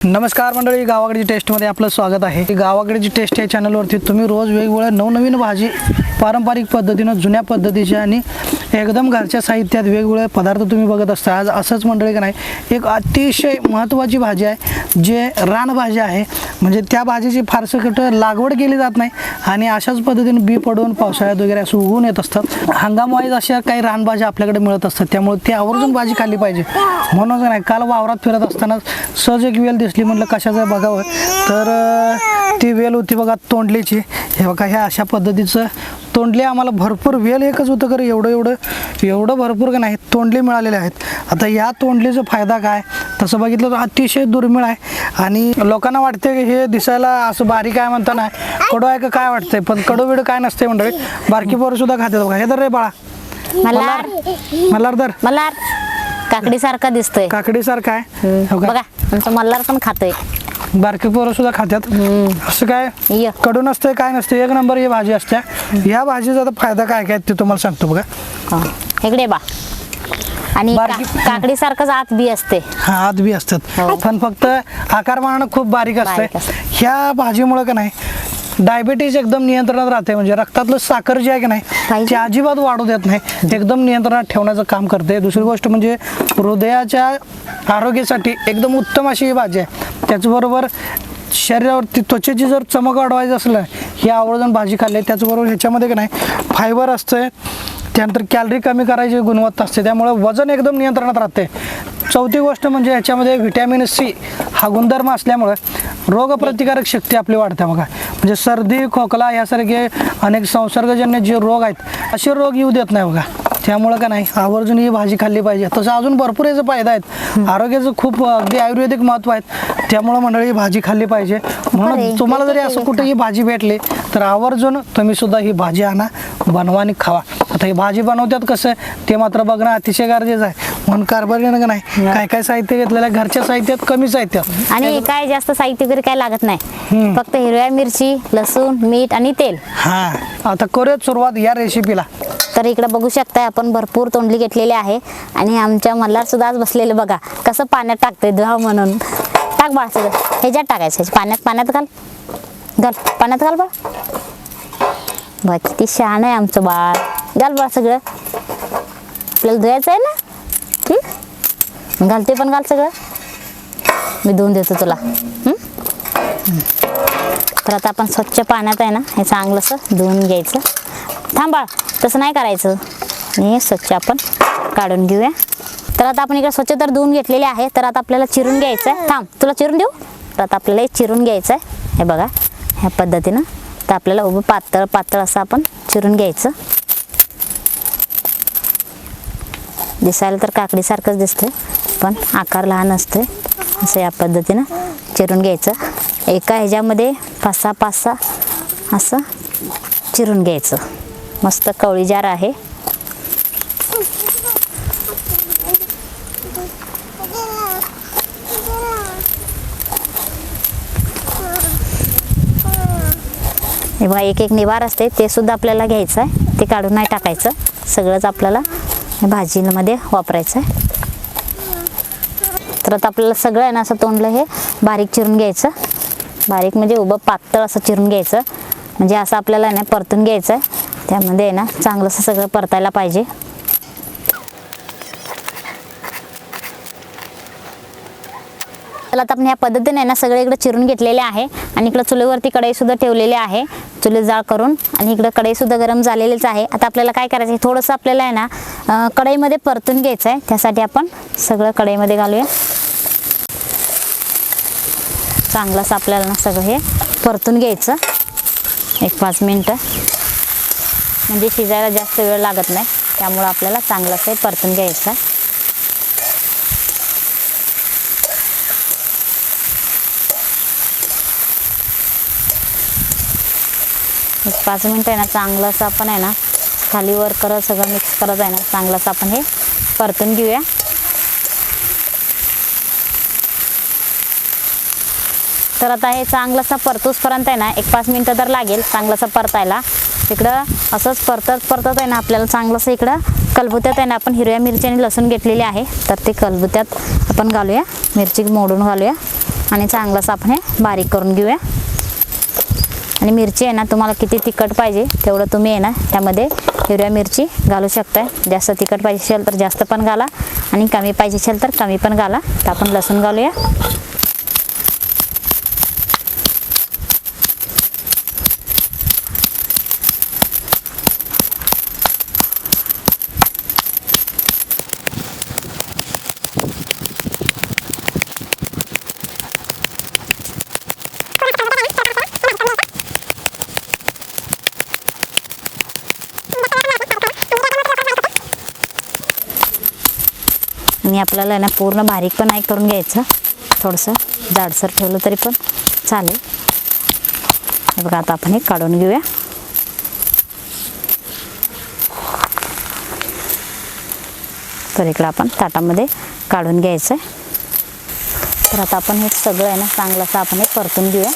नमस्कार मंडळी, गावाकडची टेस्टमध्ये आपलं स्वागत आहे. गावाकडची टेस्ट या चॅनलवरती तुम्ही रोज वेगवेगळ्या नवनवीन भाजी पारंपरिक पद्धतीनं जुन्या पद्धतीच्या आणि एकदम घरच्या साहित्यात वेगवेगळे पदार्थ तुम्ही बघत असता. आज असंच मंडळी का नाही, एक अतिशय महत्त्वाची भाजी आहे जे रानभाजी आहे. म्हणजे त्या भाजीची फारसं कुठं लागवड केली जात नाही आणि अशाच पद्धतीने बी पडून पावसाळ्यात वगैरे असं उगवून येत असतात. हंगामवाईज अशा काही रानभाज्या आपल्याकडे मिळत असतात, त्यामुळे ती आवर्जून भाजी खाल्ली पाहिजे. म्हणून नाही, काल वावरात फिरत असताना सहज एक वेल दिसली, म्हटलं कशाचं बघावं, तर ती वेल होती बघा तोंडलीची. हे बघा, ह्या अशा पद्धतीचं तोंडली आम्हाला भरपूर, वेल एकच होतं खरं एवढं भरपूर का नाही तोंडली मिळालेले आहेत. आता या तोंडलीचा फायदा काय, तसं बघितलं तर अतिशय दुर्मिळ आहे आणि लोकांना वाटते की हे दिसायला असं बारीक आहे म्हणताना कडू आहे का काय वाटतंय, पण कडू बिडू काय नसते मंडळी. बारकी पोरं सुद्धा खातात बघा. हे तर रे बाळा, मल्हार धर. मल्हार काकडी सारखा दिसतोय, काकडी सारखा आहे बघा. आमचं मल्हार पण खातोय, बारकी पोरं सुद्धा खात्यात. असं काय कडू नसते काय नसते, एक नंबर ही भाजी असते. ह्या भाजीचा फायदा काय काय ते तुम्हाला सांगतो बघा. इकडे बा. आणि काकडी सारखंच आत बी असते. हा, आत बी असतात, पण फक्त आकारमानानं खूप बारीक असते. ह्या भाजीमुळे का नाही डायबिटीज एकदम नियंत्रणात राहते. म्हणजे रक्तातलं साखर जी आहे की नाही ती अजिबात वाढू देत नाही, एकदम नियंत्रणात ठेवण्याचं काम करते. दुसरी गोष्ट म्हणजे हृदयाच्या आरोग्यासाठी एकदम उत्तम अशी ही भाजी आहे. त्याचबरोबर शरीरावरती त्वचेची जर चमक वाढवायची असलं ही आवर्जून भाजी खाल्ली. त्याचबरोबर ह्याच्यामध्ये की नाही फायबर असतं, त्यानंतर कॅलरी कमी करायची गुणवत्ता असते, त्यामुळे वजन एकदम नियंत्रणात राहते. चौथी गोष्ट म्हणजे ह्याच्यामध्ये व्हिटॅमिन सी हा गुणधर्म असल्यामुळे रोगप्रतिकारक शक्ती आपली वाढते बघा. म्हणजे सर्दी खोकला यासारखे अनेक संसर्गजन्य जे रोग आहेत असे रोग येऊ देत नाही बघा. त्यामुळं का नाही आवर्जून ही भाजी खाल्ली पाहिजे. तसं अजून भरपूर याचे फायदा आहेत, आरोग्याचं खूप अगदी आयुर्वेदिक महत्त्व आहेत. त्यामुळं मंडळी ही भाजी खाल्ली पाहिजे. म्हणून तुम्हाला जरी असं कुठे ही भाजी भेटली तर आवर्जून तुम्ही सुद्धा ही भाजी आणा, बनवा आणि खावा. आता ही भाजी बनवतात कसं ते मात्र बघणं अतिशय गरजेचं आहे. म्हणून कारभारीनं का नाही काय काय साहित्य घेतलेलं आहे, घरच्या साहित्यात कमी साहित्यात आणि काय जास्त साहित्य वगैरे काय लागत नाही, फक्त हिरव्या मिरची, लसूण, मीठ आणि तेल. हा, आता करूयात सुरुवात या रेसिपीला. तर इकडे बघू शकताय आपण भरपूर तोंडली घेतलेली आहे आणि आमच्या मल्हार सुद्धा आज बसलेले बघा कसं पाण्यात टाकतोय धुवा म्हणून. टाक बाळ सगळं ह्याच्यात टाकायचं, पाण्यात घाल पाण्यात घाल बाळ. बघ किती शहाणं आहे आमचं बाळ. घाल बाळ सगळं, आपल्याला धुवायचं आहे ना. घालते पण घाल सगळं, मी धुवून देतो तुला. तर आता आपण स्वच्छ पाण्यात आहे ना हे चांगलंसं धुवून घ्यायचं. थांब बाळ, तसं नाही करायचं, हे स्वच्छ आपण काढून घेऊया. तर आता आपण इकडे स्वच्छ तर धुवून घेतलेले आहे. तर आता आपल्याला चिरून घ्यायचं आहे. थांब तुला चिरून देऊ. तर आता आपल्याला हे चिरून घ्यायचं आहे. हे बघा ह्या पद्धतीनं. तर आपल्याला उभं पातळ पातळ असं आपण चिरून घ्यायचं. दिसायला तर काकडीसारखंच दिसतंय पण आकार लहान असतोय. असं या पद्धतीनं चिरून घ्यायचं. एका ह्याच्यामध्ये पाच सहा असं चिरून घ्यायचं. मस्त कवळी जार आहे. हे बघा एक एक निवार असते ते सुद्धा आपल्याला घ्यायचं आहे, ते काढून नाही टाकायचं, सगळंच आपल्याला भाजीमध्ये वापरायचं आहे. तर आता आपल्याला सगळं आहे ना असं तोंडलं हे बारीक चिरून घ्यायचं. बारीक म्हणजे उभं पातळ असं चिरून घ्यायचं. म्हणजे असं आपल्याला आहे ना परतून घ्यायचं आहे. त्यामध्ये आहे ना चांगलंसं सगळं परतायला पाहिजे. तर आता आपण ह्या पद्धतीने ना सगळे इकडे चिरून घेतलेले आहे आणि इकडे चुलीवरती कढई सुद्धा ठेवलेली आहे चुली जाळ करून, आणि इकडे कढई सुद्धा गरम झालेलीच आहे. आता आपल्याला काय करायचं आहे, थोडंसं आपल्याला आहे ना कढईमध्ये परतून घ्यायचं आहे. त्यासाठी आपण सगळं कढईमध्ये घालूया. चांगलंसं आपल्याला ना सगळं हे परतून घ्यायचं 1-5 मिनटं. म्हणजे शिजायला जास्त वेळ लागत नाही, त्यामुळं आपल्याला चांगलंसं हे परतून घ्यायचं. 5 मिनटं आहे ना चांगलंसं आपण आहे ना खाली वर करत सगळं मिक्स करत आहे ना चांगलंसं आपण हे परतून घेऊया. तर आता हे चांगलंसं परतूसपर्यंत आहे ना 1-5 मिनटं तर लागेल चांगलंसं परतायला. इकडं असंच परतत आहे ना आपल्याला चांगलंसं इकडं कलबुत्यात आहे ना आपण हिरव्या मिरची आणि लसूण घेतलेली आहे, तर ते कलबुत्यात आपण घालूया. मिरची मोडून घालूया. आणि चांगलंच आपण हे बारीक करून घेऊया. आणि मिरची आहे ना तुम्हाला किती तिखट पाहिजे तेवढं तुम्ही आहे ना त्यामध्ये हिरव्या मिरची घालू शकताय. जास्त तिखट पाहिजे असेल तर जास्त पण घाला आणि कमी पाहिजे असेल तर कमी पण घाला. तर आपण लसूण घालूया. आणि आपल्याला ना पूर्ण बारीक पण नाही करून घ्यायचं, थोडंसं जाडसर ठेवलं तरी पण चालेल. हे बघा आता आपण हे काढून घेऊया. तर इकडं आपण ताटामध्ये काढून घ्यायचं. तर आता आपण हे सगळं आहे ना चांगलं असं आपण हे परतून घेऊया.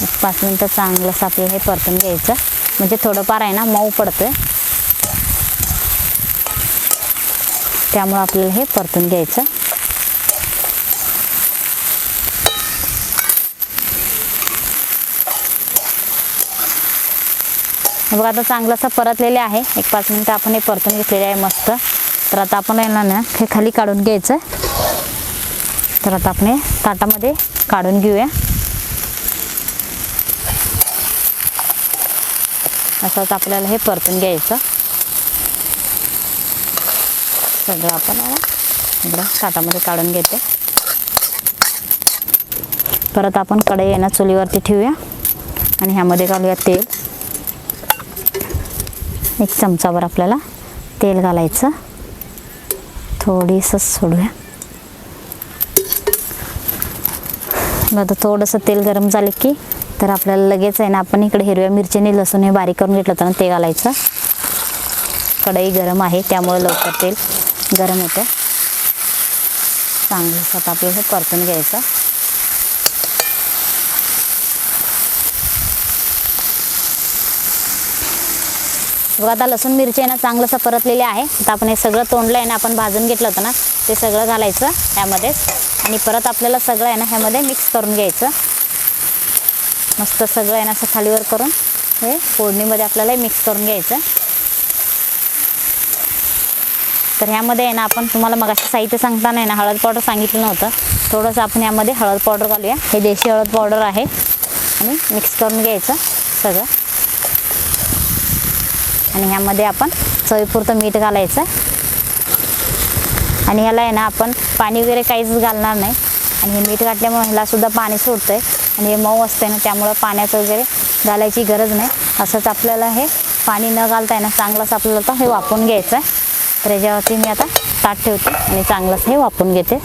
एक 5 मिनटं चांगलंच आपल्याला हे परतून घ्यायचं, म्हणजे थोडंफार आहे ना मऊ पडतंय, त्यामुळे आपल्याला हे परतून घ्यायचं. बघा आता चांगलं असं परतलेले आहे. एक 5 मिनटं आपण हे परतून घेतलेले आहे मस्त. तर आता आपण यांना ना हे खाली काढून घ्यायचं. तर आता आपण हे ताटामध्ये काढून घेऊया. असंच आपल्याला हे परतून घ्यायचं. सगळं आपण इकडं ताटामध्ये काढून घेते. परत आपण कढई आहे ना चुलीवरती ठेवूया आणि ह्यामध्ये घालूया तेल. 1 चमचाभर आपल्याला तेल घालायचं. थोडीसं सोडूया. आता थोडंसं तेल गरम झाले की तर आपल्याला लगेच आहे ना आपण इकडे हिरव्या मिरचीने लसूण हे बारीक करून घेतलं होतं ना ते घालायचं. कढई गरम आहे त्यामुळे लवकर तेल गरम होतं. चांगलं आता आपल्याला हे परतून घ्यायचं. बघा आता लसूण मिरची आहे ना चांगलंसं परतलेले आहे. आता आपण हे सगळं तोंडलं आहे ना आपण भाजून घेतलं होतं ना ते सगळं घालायचं ह्यामध्येच. आणि परत आपल्याला सगळं आहे ना ह्यामध्ये मिक्स करून घ्यायचं. मस्त सगळं आहे ना असं खालीवर करून हे फोडणीमध्ये आपल्याला मिक्स करून घ्यायचं. तर ह्यामध्ये आहे ना आपण तुम्हाला मगाशी साहित्य सांगताना आहे ना हळद पावडर सांगितलं नव्हतं. थोडंसं आपण यामध्ये हळद पावडर घालूया. हे देशी हळद पावडर आहे आणि मिक्स करून घ्यायचं सगळं. आणि ह्यामध्ये आपण चवीपुरतं मीठ घालायचं. आणि ह्याला आहे ना आपण पाणी वगैरे काहीच घालणार नाही. आणि हे मीठ घातल्यामुळे ह्याला सुद्धा पाणी सुटतंय आणि हे मऊ असते ना त्यामुळं पाण्याचं वगैरे घालायची गरज नाही. असंच आपल्याला हे पाणी न घालता आहे ना चांगलंच आपल्याला आता हे वाफवून घ्यायचं आहे. तर याच्यावरती मी आता ताट ठेवते आणि चांगलंच हे वाफवून घेते.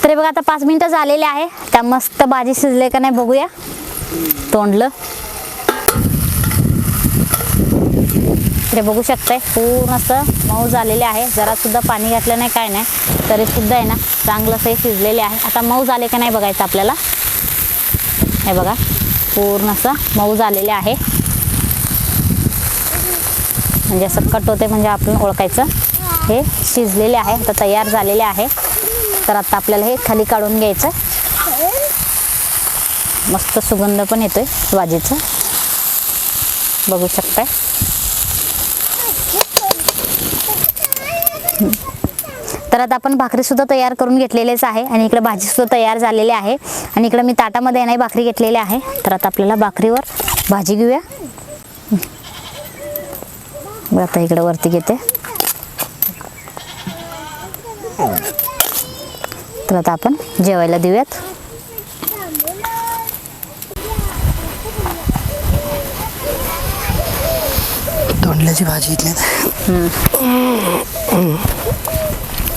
तर बघा आता 5 मिनटं झालेले आहे. त्या मस्त भाजी शिजले का नाही बघूया. तोंडलं ते बघू शकताय पूर्ण असं मऊ झालेले आहे. जरा सुद्धा पाणी घातलं नाही काय नाही तरी सुद्धा आहे ना चांगलं असं शिजलेले आहे. आता मऊ झाले का नाही बघायचं आपल्याला. हे बघा पूर्ण असं मऊ झालेले आहे. म्हणजे असं कट होते म्हणजे आपण ओळखायचं हे शिजलेले आहे. आता तयार झालेले आहे. तर आता आपल्याला हे खाली काढून घ्यायचं. मस्त सुगंध पण येतोय भाजीचा बघू शकताय. तर आता आपण भाकरी सुद्धा तयार करून घेतलेलेच आहे आणि इकडे भाजी सुद्धा तयार झालेली आहे. आणि इकडे मी ताटामध्ये नाही भाकरी घेतलेली आहे. तर आता आपल्याला भाकरीवर भाजी घेऊया. आता इकडे वरती घेते. तर आता आपण जेवायला देऊयात. तोंडल्याची भाजी इथली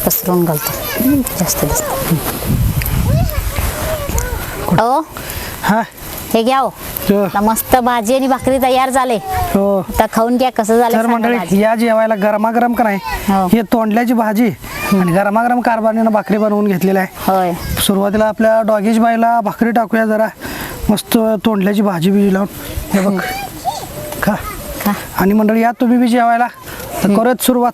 पसरून घालतो जास्त दिसत. हो हा हे घ्या हो. आता मस्त भाजी आणि भाकरी तयार झाले. हो आता खाऊन घ्या कसं झालं. तर मंडळी या जेवायला गरमागरम का नाही हो. हे तोंडल्याची भाजी आणि गरमागरम कारभारीनं भाकरी बनवून घेतलेली आहे. होय सुरुवातीला आपल्या डॉगेश बाईला भाकरी टाकूया जरा मस्त तोंडल्याची भाजी बिजी लावून. हे बघ खा. खा. आणि मंडळी या तुम्ही बी जेवायला तर करूयात सुरुवात.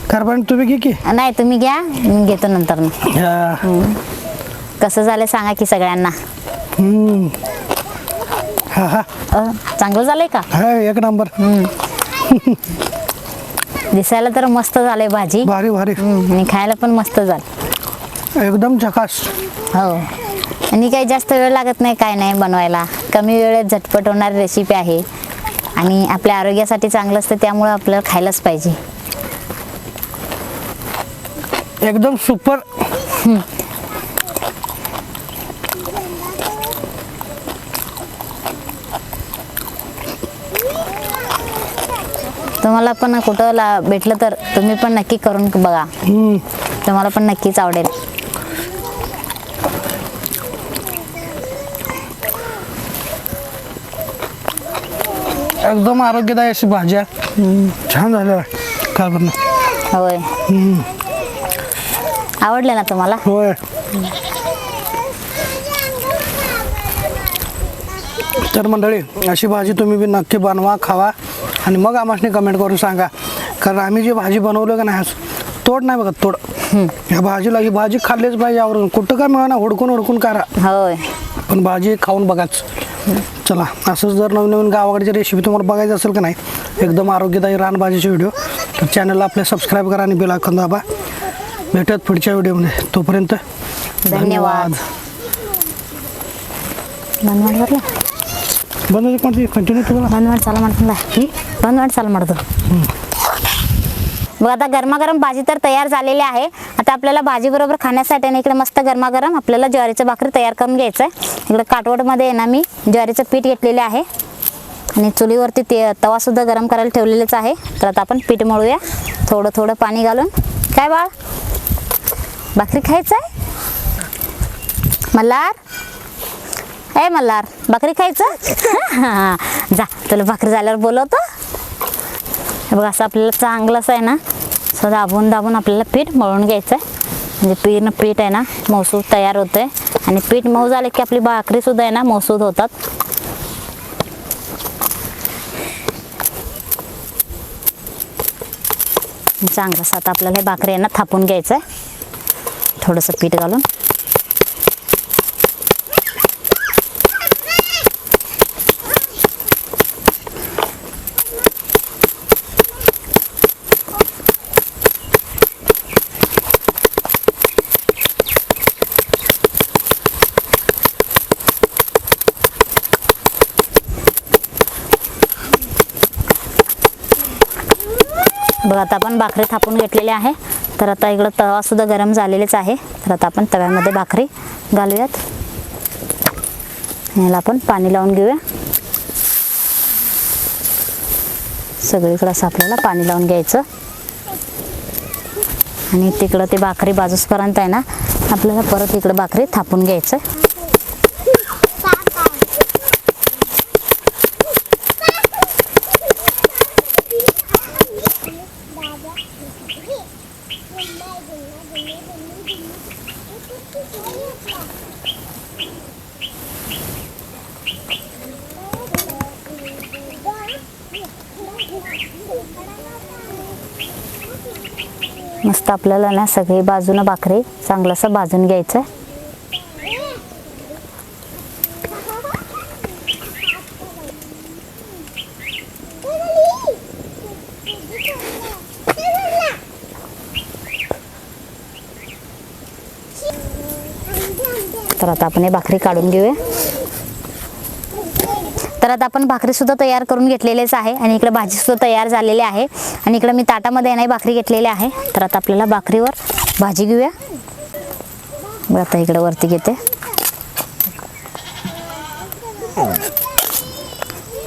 कारण तुम्ही घे की. नाही तुम्ही घ्या, मी घेतो नंतर ना. कसं झालं सांगा की सगळ्यांना. हा हा चांगलं झालंय का? हा, एक नंबर. दिसायला तर मस्त झालंय भाजी. भारी भारी आणि खायला पण मस्त झालं. एकदम झकास. हो. आणि काही जास्त वेळ लागत नाही, काय नाही बनवायला. कमी वेळेत झटपट होणारी रेसिपी आहे आणि आपल्या आरोग्यासाठी चांगलं असतं, त्यामुळे आपल्याला खायलाच पाहिजे. एकदम सुपर. तुम्हाला पण कुठं भेटलं तर तुम्ही पण नक्की करून बघा. तुम्हाला पण नक्कीच आवडेल. एकदम आरोग्यदायी अशी भाजी आहे. छान झालं काय बरं. होय. आवडलं ना तुम्हाला? होय. तर मंडळी अशी भाजी तुम्ही बी नक्की बनवा, खावा आणि मग आम्हाला कमेंट करून सांगा. कारण आम्ही जी भाजी बनवलं का नाही, तोड नाही बघत, तोड. ह्या भाजीला ही भाजी खाल्लीच पाहिजे आवरून. कुठं काय मिळणार, हुडकून हुडकून करा. होय. पण भाजी खाऊन बघाच. चला, असंच जर नवीन नवीन गावाकडची रेसिपी तुम्हाला बघायची असेल का नाही, एकदम आरोग्यदायी रानभाजीचे व्हिडिओ, तर चॅनलला आपल्या सबस्क्राईब करा आणि बेल आयकॉन दाबा. भेटत पुढच्या व्हिडिओमध्ये. तोपर्यंत धन्यवाद. बंद कंटिन्यू तुम्हाला ಬಂದ್ಮಾಡಿ ಚಾಲು ಮಾಡ್ತಿಲ್ಲ ಬಂದ್ಮಾಡಿ ಚಾಲು ಮಾಡ್ದು. बघा आता गरमागरम भाजी तर तयार झालेली आहे. आता आपल्याला भाजी बरोबर खाण्यासाठी आणि इकडे मस्त गरमागरम आपल्याला ज्वारीचं भाकरी तयार करून घ्यायचं आहे. इकडे काटवडमध्ये आहे ना मी ज्वारीचं पीठ घेतलेले आहे आणि चुलीवरती तवा सुद्धा गरम करायला ठेवलेलेच आहे. तर आता आपण पीठ मळूया थोडं थोडं पाणी घालून. काय बाळ, भाकरी खायचं आहे? मल्हार, ए मल्हार, भाकरी खायचं? जा, तुला भाकरी झाल्यावर बोलवतो. बघा असं आपल्याला चांगलं असं आहे ना, असं दाबून दाबून आपल्याला पीठ मळून घ्यायचं आहे. म्हणजे पूर्ण पीठ आहे ना मऊसूद तयार होतं आहे. आणि पीठ मऊ झालं की आपली भाकरीसुद्धा आहे ना मऊसूद होतात. चांगलं असं आता आपल्याला हे भाकरी आहे ना थापून घ्यायचं आहे थोडंसं पीठ घालून. बघा आता आपण भाकरी थापून घेतलेली आहे. तर आता इकडं तवा सुद्धा गरम झालेलेच आहे. तर आता आपण तव्यामध्ये भाकरी घालूयात. याला आपण पाणी लावून घेऊया. सगळीकडे असं आपल्याला पाणी लावून घ्यायचं आणि तिकडं ते भाकरी बाजूसपर्यंत आहे ना आपल्याला परत इकडं भाकरी थापून घ्यायचं. मस्त आपल्याला ना सगळी बाजूनं भाकरी चांगलं असं भाजून घ्यायचं. तर आता आपण हे भाकरी काढून घेऊया. तर आता आपण भाकरी सुद्धा तयार करून घेतलेलेच आहे आणि इकडे भाजी सुद्धा तयार झालेली आहे आणि इकडे मी ताटामध्ये नाही भाकरी घेतलेली आहे. तर आता आपल्याला भाकरीवर भाजी घेऊया. बघा आता इकडे वरती घेते.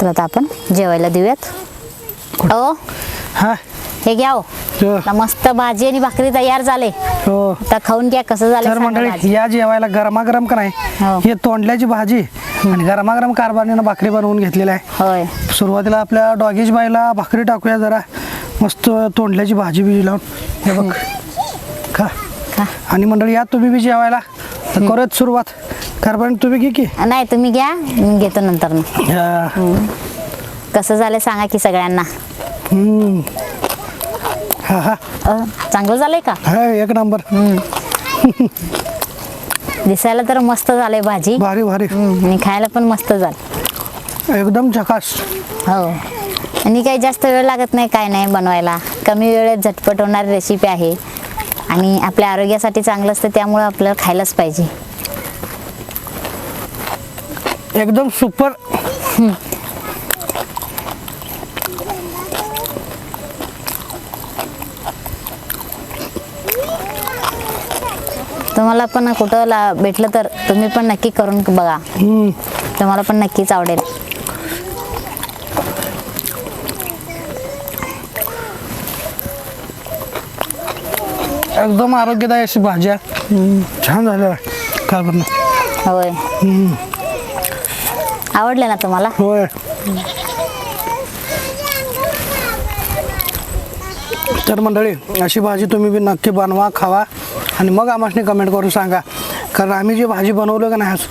तर आता आपण जेवायला देऊयात. हो हा, हे घ्या हो. आता मस्त भाजी आणि भाकरी तयार झाले. हो, आता खाऊन घ्या कसं झालं. तर मंडळी या जेवायला गरमागरम का नाही, हो. हे तोंडल्याची भाजी आणि गरमागरम कारभारीनं भाकरी बनवून घेतलेली आहे. होय. सुरुवातीला आपल्या डॉगेज बाईला भाकरी टाकूया जरा मस्त तोंडल्याची भाजी बिजी लावून. हे बघ खा. खा. आणि मंडळी या तुम्ही बी जेवायला तर करूयात सुरुवात. कारभारी तुम्ही घे की. नाही तुम्ही घ्या, मी घेतो नंतर ना. कसं झालंय सांगा की सगळ्यांना. हा हा चांगलं झालंय का? हा, एक नंबर. दिसायला तर मस्त झालंय भाजी. भारी भारी आणि खायला पण मस्त झालं. एकदम झकास. हो, आणि काही जास्त वेळ लागत नाही, काय नाही बनवायला. कमी वेळेत झटपट होणारी रेसिपी आहे आणि आपल्या आरोग्यासाठी चांगलं असतं, त्यामुळे आपल्याला खायलाच पाहिजे. एकदम सुपर. तुम्हाला पण कुठं भेटलं तर तुम्ही पण नक्की करून बघा. तुम्हाला पण नक्कीच आवडेल. एकदम आरोग्यदायी अशी भाजी आहे. छान झालं काय बरं. होय, आवडलं ना तुम्हाला? होय. तर मंडळी, अशी भाजी तुम्ही बी नक्की बनवा, खावा आणि मग आम्हाला कमेंट करून सांगा. कारण आम्ही जी भाजी बनवलं का नाही,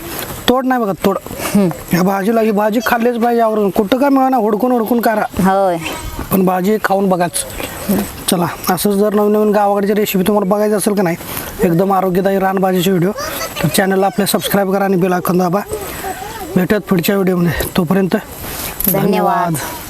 तोड नाही बघत, तोड. ह्या भाजीला, ही भाजी खाल्लीच पाहिजे आवरून. कुठं काय मिळणार, हुडकून हुडकून करा, होय. पण भाजी खाऊन बघाच. चला, असंच जर नवीन नवीन गावाकडची रेसिपी तुम्हाला बघायची असेल का नाही, एकदम आरोग्यदायी रानभाजीचे व्हिडिओ, तर चॅनलला आपल्या सबस्क्राईब करा आणि बेल आयकॉन दाबा. भेटत पुढच्या व्हिडिओमध्ये. तोपर्यंत धन्यवाद.